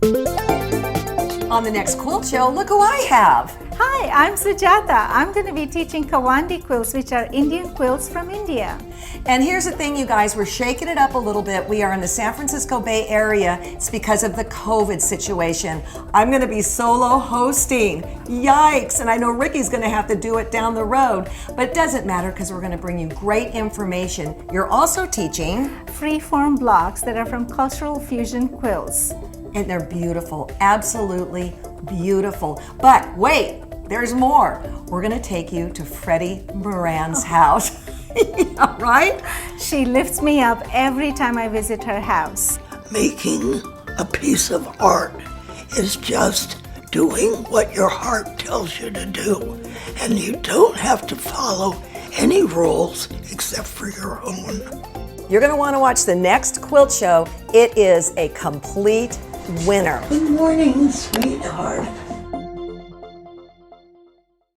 On the next Quilt Show, look who I have. Hi, I'm Sujata. I'm going to be teaching Kawandi quilts, which are Indian quilts from India. And here's the thing, you guys, we're shaking it up a little bit. We are in the San Francisco Bay Area. It's because of the COVID situation. I'm going to be solo hosting. Yikes! And I know Ricky's going to have to do it down the road, but it doesn't matter because we're going to bring you great information. You're also teaching Free-form blocks that are from cultural fusion quilts. and they're beautiful, absolutely beautiful. But wait, there's more. We're gonna take you to Freddy Moran's house. Yeah, right? She lifts me up every time I visit her house. Making a piece of art is just doing what your heart tells you to do. And you don't have to follow any rules except for your own. You're gonna wanna watch the next Quilt Show. It is a complete winner. Good morning, sweetheart.